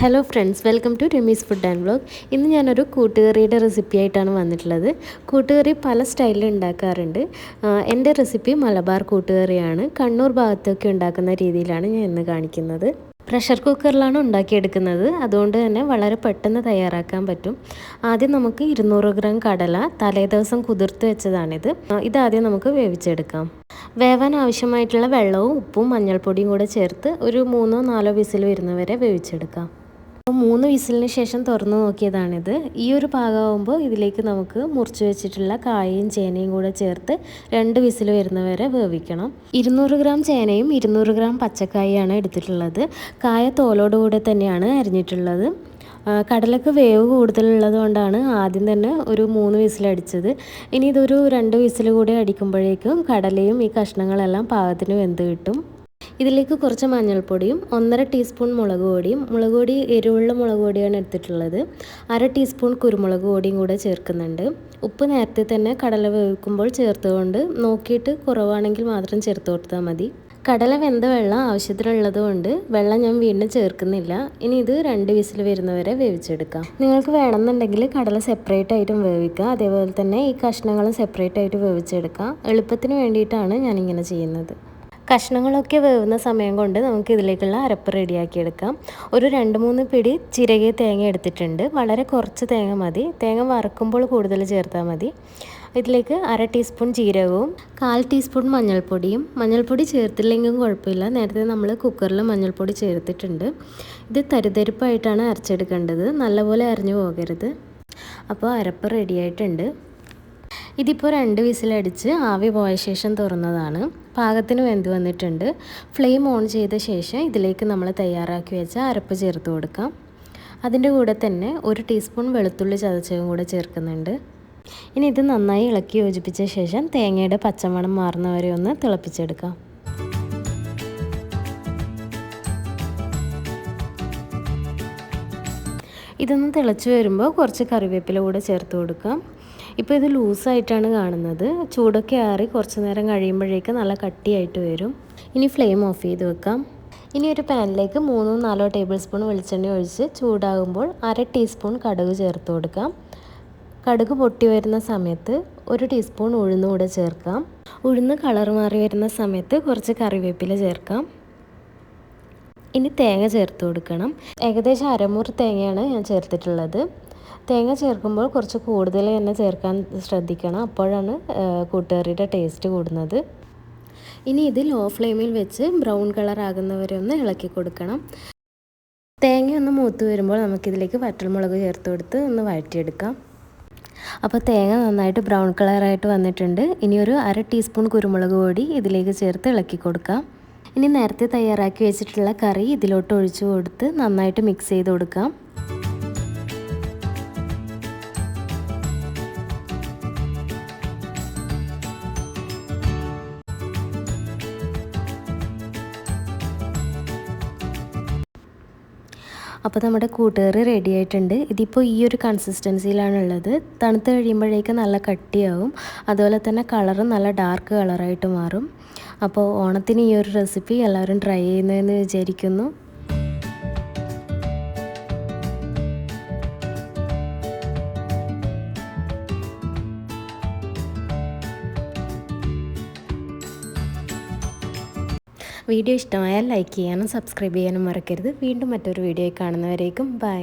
Hello friends, welcome to Rimi's food and vlog. ഇന്ന് ഞാനൊരു കൂട്ടുകറിയുടെ recipe ആയിട്ടാണ് വന്നിട്ടുള്ളത്. കൂട്ടുകറി പല സ്റ്റൈലിൽ ഉണ്ടാക്കാറുണ്ട്. എൻ്റെ റെസിപ്പി മലബാർ കൂട്ടുകറിയാണ്. കണ്ണൂർ ഭാഗത്തൊക്കെ ഉണ്ടാക്കുന്ന രീതിയിലാണ് ഞാൻ ഇന്ന് കാണിക്കുന്നത്. പ്രഷർ കുക്കറിലാണ് ഉണ്ടാക്കിയെടുക്കുന്നത്. അതുകൊണ്ട് തന്നെ വളരെ പെട്ടെന്ന് തയ്യാറാക്കാൻ പറ്റും. ആദ്യം നമുക്ക് 200 ഗ്രാം കടല തലേദിവസം കുതിർത്ത് വെച്ചതാണിത്. ഇതാദ്യം നമുക്ക് വേവിച്ചെടുക്കാം. വേവാൻ ആവശ്യമായിട്ടുള്ള വെള്ളവും ഉപ്പും മഞ്ഞൾപ്പൊടിയും കൂടെ ചേർത്ത് ഒരു 3-4 വിസിൽ വരുന്നവരെ വേവിച്ചെടുക്കാം. 3 വിസിലിന് ശേഷം തുറന്നു നോക്കിയതാണിത്. ഈ ഒരു പാകമാകുമ്പോൾ ഇതിലേക്ക് നമുക്ക് മുറിച്ച് വെച്ചിട്ടുള്ള കായയും ചേനയും കൂടെ ചേർത്ത് 2 വിസിൽ വരുന്നവരെ വേവിക്കണം. 200 ഗ്രാം ചേനയും 200 ഗ്രാം പച്ചക്കായാണ് എടുത്തിട്ടുള്ളത്. കായ തോലോടുകൂടെ തന്നെയാണ് അരിഞ്ഞിട്ടുള്ളത്. കടലക്ക് വേവ് കൂടുതലുള്ളത് കൊണ്ടാണ് ആദ്യം തന്നെ ഒരു 3 വിസിലടിച്ചത്. ഇനി ഇതൊരു 2 വിസിൽ കൂടി അടിക്കുമ്പോഴേക്കും കടലയും ഈ കഷ്ണങ്ങളെല്ലാം പാകത്തിന് വെന്ത് കിട്ടും. ഇതിലേക്ക് കുറച്ച് മഞ്ഞൾപ്പൊടിയും 1.5 ടീസ്പൂൺ മുളക് പൊടി എരിവുള്ള മുളക് പൊടിയാണ് എടുത്തിട്ടുള്ളത്. 1/2 ടീസ്പൂൺ കുരുമുളക് പൊടിയും കൂടെ ചേർക്കുന്നുണ്ട്. ഉപ്പ് നേരത്തെ തന്നെ കടല വേവിക്കുമ്പോൾ ചേർത്തുകൊണ്ട് നോക്കിയിട്ട് കുറവാണെങ്കിൽ മാത്രം ചേർത്ത് കൊടുത്താൽ മതി. കടല വെന്ത വെള്ളം ആവശ്യത്തിനുള്ളത് കൊണ്ട് വെള്ളം ഞാൻ വീണ്ടും ചേർക്കുന്നില്ല. ഇനി ഇത് 2 വിസിൽ വരുന്നവരെ വേവിച്ചെടുക്കാം. നിങ്ങൾക്ക് വേണമെന്നുണ്ടെങ്കിൽ കടല സെപ്പറേറ്റ് ആയിട്ടും വേവിക്കുക. അതേപോലെ തന്നെ ഈ കഷ്ണങ്ങളും സെപ്പറേറ്റ് ആയിട്ട് വേവിച്ചെടുക്കാം. എളുപ്പത്തിന് വേണ്ടിയിട്ടാണ് ഞാനിങ്ങനെ ചെയ്യുന്നത്. കഷ്ണങ്ങളൊക്കെ വേവുന്ന സമയം കൊണ്ട് നമുക്ക് ഇതിലേക്കുള്ള അരപ്പ് റെഡിയാക്കിയെടുക്കാം. ഒരു 2-3 പിടി ചിരകിയ തേങ്ങ എടുത്തിട്ടുണ്ട്. വളരെ കുറച്ച് തേങ്ങ മതി. തേങ്ങ വറക്കുമ്പോൾ കൂടുതൽ ചേർത്താൽ മതി. ഇതിലേക്ക് 1/2 ടീസ്പൂൺ ജീരകവും 1/4 ടീസ്പൂൺ മഞ്ഞൾപ്പൊടി ചേർത്തില്ലെങ്കിലും കുഴപ്പമില്ല. നേരത്തെ നമ്മൾ കുക്കറിൽ മഞ്ഞൾപ്പൊടി ചേർത്തിട്ടുണ്ട്. ഇത് തരിതരിപ്പായിട്ടാണ് അരച്ചെടുക്കേണ്ടത്. നല്ലപോലെ അരഞ്ഞു പോകരുത്. അപ്പോൾ അരപ്പ് റെഡിയായിട്ടുണ്ട്. ഇതിപ്പോൾ 2 വിസിലടിച്ച് ആവി പോയ ശേഷം തുറന്നതാണ്. പാകത്തിന് വെന്ത് വന്നിട്ടുണ്ട്. ഫ്ലെയിം ഓൺ ചെയ്ത ശേഷം ഇതിലേക്ക് നമ്മൾ തയ്യാറാക്കി വെച്ച അരപ്പ് ചേർത്ത് കൊടുക്കാം. അതിൻ്റെ കൂടെ തന്നെ 1 ടീസ്പൂൺ വെളുത്തുള്ളി ചതച്ചതും കൂടെ ചേർക്കുന്നുണ്ട്. ഇനി ഇത് നന്നായി ഇളക്കി യോജിപ്പിച്ച ശേഷം തേങ്ങയുടെ പച്ചമണം മാറുന്നവരെ ഒന്ന് തിളപ്പിച്ചെടുക്കാം. ഇതൊന്ന് തിളച്ച് വരുമ്പോൾ കുറച്ച് കറിവേപ്പില കൂടെ ചേർത്ത് കൊടുക്കാം. ഇപ്പോൾ ഇത് ലൂസായിട്ടാണ് കാണുന്നത്. ചൂടൊക്കെ ആറി കുറച്ച് നേരം കഴിയുമ്പോഴേക്ക് നല്ല കട്ടിയായിട്ട് വരും. ഇനി ഫ്ലെയിം ഓഫ് ചെയ്ത് വെക്കാം. ഇനി ഒരു പാനിലേക്ക് 3-4 ടേബിൾ സ്പൂൺ വെളിച്ചെണ്ണ ഒഴിച്ച് ചൂടാകുമ്പോൾ 1/2 ടീസ്പൂൺ കടുക് ചേർത്ത് കൊടുക്കാം. കടുക് പൊട്ടി വരുന്ന സമയത്ത് 1 ടീസ്പൂൺ ഉഴുന്ന് കൂടെ ചേർക്കാം. ഉഴുന്ന് കളർ മാറി വരുന്ന സമയത്ത് കുറച്ച് കറിവേപ്പില ചേർക്കാം. ഇനി തേങ്ങ ചേർത്ത് കൊടുക്കണം. ഏകദേശം അരമുറി തേങ്ങയാണ് ഞാൻ ചേർത്തിട്ടുള്ളത്. തേങ്ങ ചേർക്കുമ്പോൾ കുറച്ച് കൂടുതൽ തന്നെ ചേർക്കാൻ ശ്രദ്ധിക്കണം. അപ്പോഴാണ് കൂട്ടുകറിയുടെ ടേസ്റ്റ് കൂടുന്നത്. ഇനി ഇത് ലോ ഫ്ലെയിമിൽ വെച്ച് ബ്രൗൺ കളർ ആകുന്നവരെ ഒന്ന് ഇളക്കി കൊടുക്കണം. തേങ്ങ ഒന്ന് മൂത്ത് വരുമ്പോൾ നമുക്കിതിലേക്ക് വറ്റൽമുളക് ചേർത്ത് കൊടുത്ത് ഒന്ന് വഴറ്റിയെടുക്കാം. അപ്പോൾ തേങ്ങ നന്നായിട്ട് ബ്രൗൺ കളറായിട്ട് വന്നിട്ടുണ്ട്. ഇനി ഒരു 1/2 ടീസ്പൂൺ കുരുമുളക് പൊടി ഇതിലേക്ക് ചേർത്ത് ഇളക്കി കൊടുക്കാം. ഇനി നേരത്തെ തയ്യാറാക്കി വെച്ചിട്ടുള്ള കറി ഇതിലോട്ട് ഒഴിച്ചു കൊടുത്ത് നന്നായിട്ട് മിക്സ് ചെയ്ത് കൊടുക്കാം. അപ്പോൾ നമ്മുടെ കൂട്ടുകറി റെഡി ആയിട്ടുണ്ട്. ഇതിപ്പോൾ ഈ ഒരു കൺസിസ്റ്റൻസിയിലാണുള്ളത്. തണുത്ത് കഴിയുമ്പോഴേക്കും നല്ല കട്ടിയാവും. അതുപോലെ തന്നെ കളറും നല്ല ഡാർക്ക് കളറായിട്ട് മാറും. അപ്പോൾ ഓണത്തിന് ഈ ഒരു റെസിപ്പി എല്ലാവരും ട്രൈ ചെയ്യുന്നതെന്ന് വിചാരിക്കുന്നു. വീഡിയോ ഇഷ്ടമായാൽ ലൈക്ക് ചെയ്യാനും സബ്സ്ക്രൈബ് ചെയ്യാനും മറക്കരുത്. വീണ്ടും മറ്റൊരു വീഡിയോയിൽ കാണുന്നവരേക്കും ബൈ.